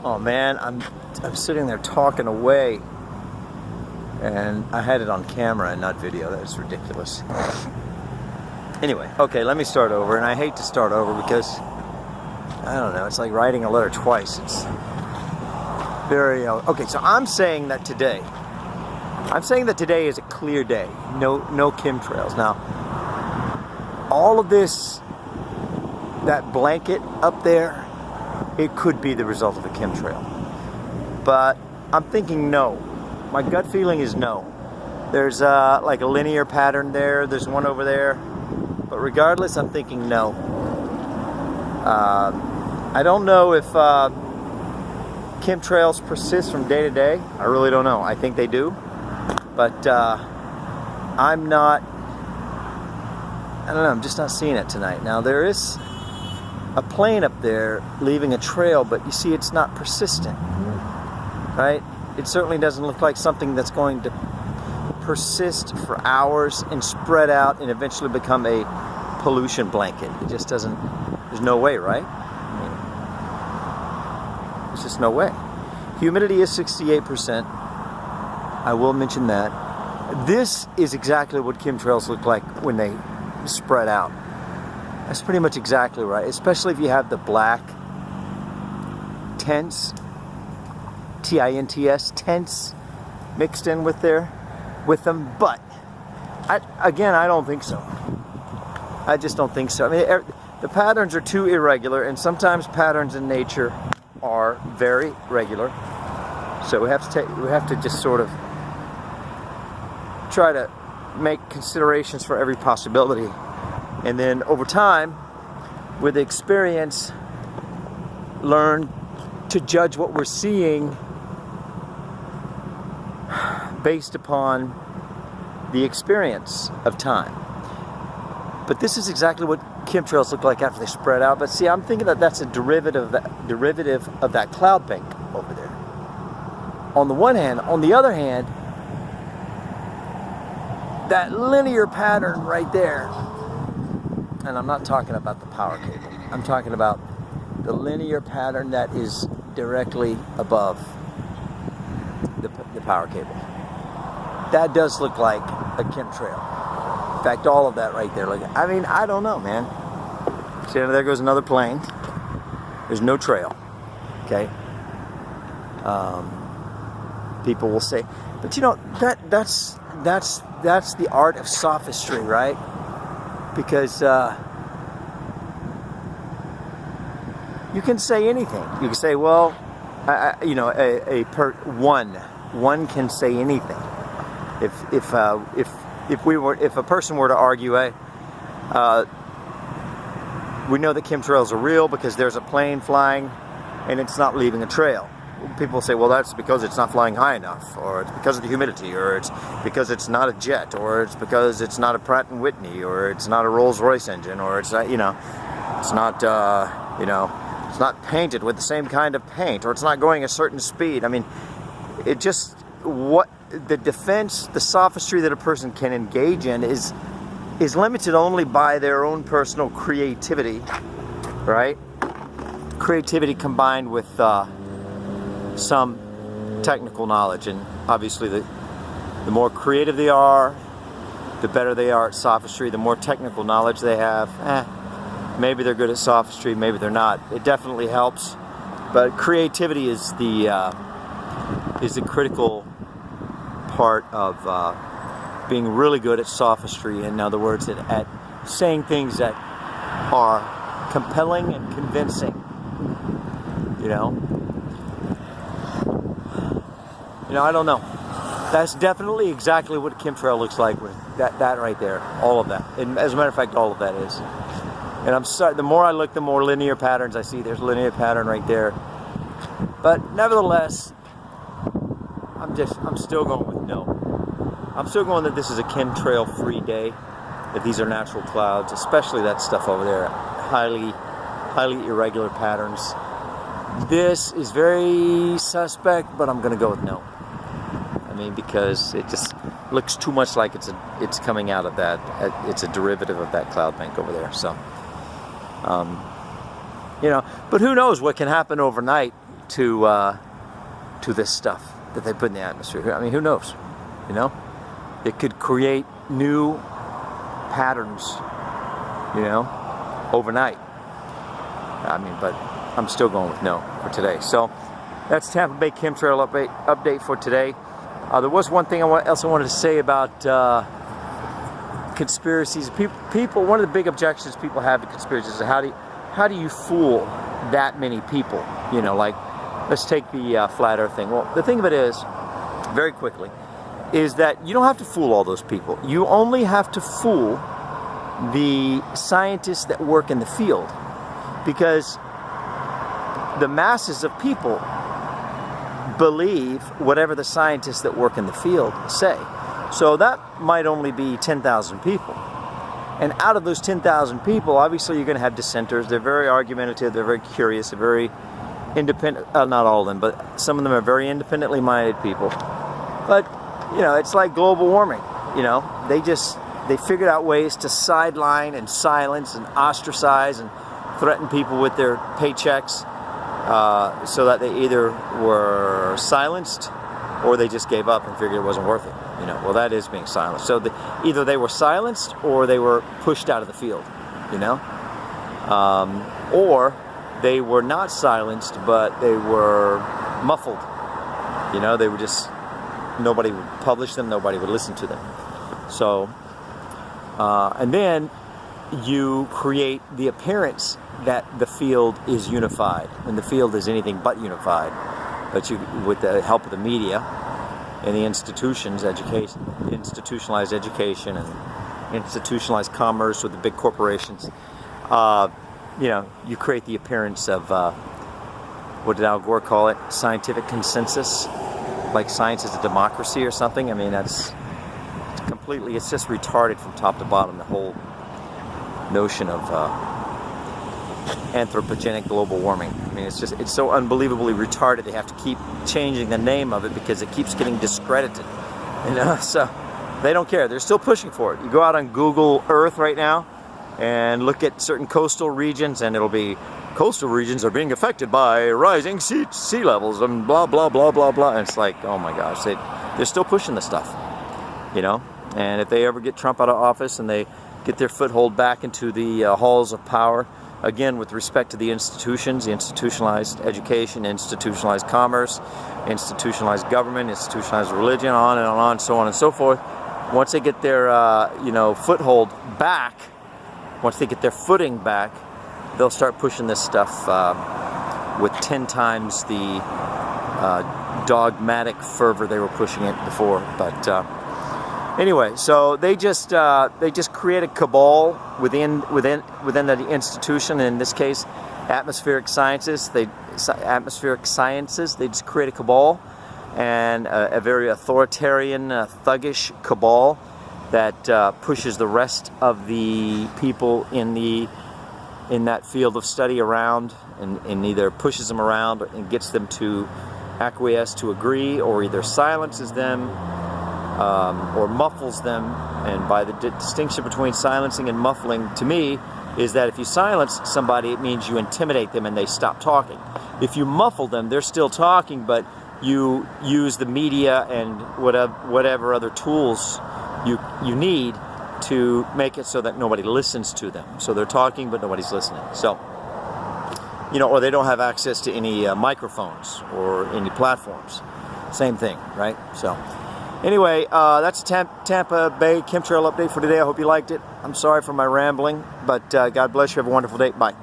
Oh man, I'm sitting there talking away, and I had it on camera and not video. That's ridiculous. Anyway, okay, let me start over, and I hate to start over because I don't know. It's like writing a letter twice. It's very okay. So I'm saying that today is a clear day. No chemtrails. Now, all of this, that blanket up there, it could be the result of a chemtrail. But I'm thinking no. My gut feeling is no. There's like a linear pattern there. There's one over there. But regardless, I'm thinking no. I don't know if chemtrails persist from day to day. I really don't know. I think they do. But I'm not, I don't know, I'm just not seeing it tonight. Now there is a plane up there leaving a trail, but you see it's not persistent, right? It certainly doesn't look like something that's going to persist for hours and spread out and eventually become a pollution blanket. It just doesn't, there's no way, right? I mean, there's just no way. Humidity is 68%. I will mention that. This is exactly what chemtrails look like when they spread out. That's pretty much exactly right, especially if you have the black tents, T-I-N-T-S, tents mixed in with them. But, I don't think so. I just don't think so. I mean, the patterns are too irregular, and sometimes patterns in nature are very regular. So we have to just sort of try to make considerations for every possibility. And then over time, with experience, learn to judge what we're seeing based upon the experience of time. But this is exactly what chemtrails look like after they spread out. But see, I'm thinking that that's a derivative of that cloud bank over there. On the one hand, on the other hand, that linear pattern right there, and I'm not talking about the power cable, I'm talking about the linear pattern that is directly above the power cable. That does look like a chemtrail. In fact, all of that right there, I mean, I don't know, man. See, there goes another plane. There's no trail, okay? People will say, but you know, that's the art of sophistry, right? Because you can say anything. You can say, well, one can say anything. If a person were to argue, we know that chemtrails are real because there's a plane flying and it's not leaving a trail. People say, well, that's because it's not flying high enough, or it's because of the humidity, or it's because it's not a jet, or it's because it's not a Pratt & Whitney, or it's not a Rolls-Royce engine, or it's not, it's not, it's not painted with the same kind of paint, or it's not going a certain speed. I mean, it just, what the defense, the sophistry that a person can engage in is limited only by their own personal creativity, right? Creativity combined with some technical knowledge, and obviously the more creative they are, the better they are at sophistry. The more technical knowledge they have, maybe they're good at sophistry, maybe they're not. It definitely helps, but creativity is the critical part of being really good at sophistry. In other words, at saying things that are compelling and convincing. I don't know. That's definitely exactly what a chemtrail looks like with that right there. All of that. And as a matter of fact, all of that is. And I'm sorry, the more I look, the more linear patterns I see. There's a linear pattern right there. But nevertheless, I'm still going with no. I'm still going that this is a chemtrail-free day. That these are natural clouds, especially that stuff over there. Highly irregular patterns. This is very suspect, but I'm going to go with no. I mean, because it just looks too much like it's coming out of that. It's a derivative of that cloud bank over there. So, but who knows what can happen overnight? to this stuff that they put in the atmosphere. I mean, who knows? You know, it could create new patterns, you know, overnight. I mean, but I'm still going with no for today. So that's Tampa Bay chemtrail update for today. There was one thing else I wanted to say about conspiracies. People, one of the big objections people have to conspiracies is how do you fool that many people? You know, like, let's take the flat earth thing. Well, the thing of it is, very quickly, is that you don't have to fool all those people. You only have to fool the scientists that work in the field, because the masses of people believe whatever the scientists that work in the field say. So that might only be 10,000 people. And out of those 10,000 people, obviously you're going to have dissenters. They're very argumentative, they're very curious, they're very independent, not all of them, but some of them are very independently minded people. But, you know, it's like global warming. You know, they figured out ways to sideline and silence and ostracize and threaten people with their paychecks, so that they either were silenced or they just gave up and figured it wasn't worth it. You know, well, that is being silenced. So either they were silenced or they were pushed out of the field, you know, or they were not silenced, but they were muffled. You know, they were just, nobody would publish them, nobody would listen to them. So, and then you create the appearance that the field is unified, and the field is anything but unified. But you, with the help of the media and the institutions, institutionalized education and institutionalized commerce with the big corporations, you know, you create the appearance of, what did Al Gore call it? Scientific consensus, like science is a democracy or something. I mean, it's just retarded from top to bottom, the whole notion of anthropogenic global warming. I mean, it's so unbelievably retarded. They have to keep changing the name of it because it keeps getting discredited. You know, so they don't care. They're still pushing for it. You go out on Google Earth right now and look at certain coastal regions, and it'll be coastal regions are being affected by rising sea levels and blah blah blah blah blah. And it's like, oh my gosh, they're still pushing this stuff. You know, and if they ever get Trump out of office and they get their foothold back into the halls of power, again, with respect to the institutions, the institutionalized education, institutionalized commerce, institutionalized government, institutionalized religion, on and on, so on and so forth. Once they get their, you know, foothold back, once they get their footing back, they'll start pushing this stuff with 10 times the dogmatic fervor they were pushing it before. But anyway, so they just create a cabal within the institution. In this case, atmospheric sciences. They just create a cabal, and a very authoritarian, thuggish cabal that pushes the rest of the people in that field of study around, and either pushes them around and gets them to acquiesce, to agree, or either silences them, or muffles them. And by the distinction between silencing and muffling, to me, is that if you silence somebody, it means you intimidate them and they stop talking. If you muffle them, they're still talking, but you use the media and whatever other tools you need to make it so that nobody listens to them. So they're talking, but nobody's listening. So, you know, or they don't have access to any microphones or any platforms. Same thing, right? So anyway, that's Tampa Bay chemtrail update for today. I hope you liked it. I'm sorry for my rambling, but God bless you. Have a wonderful day. Bye.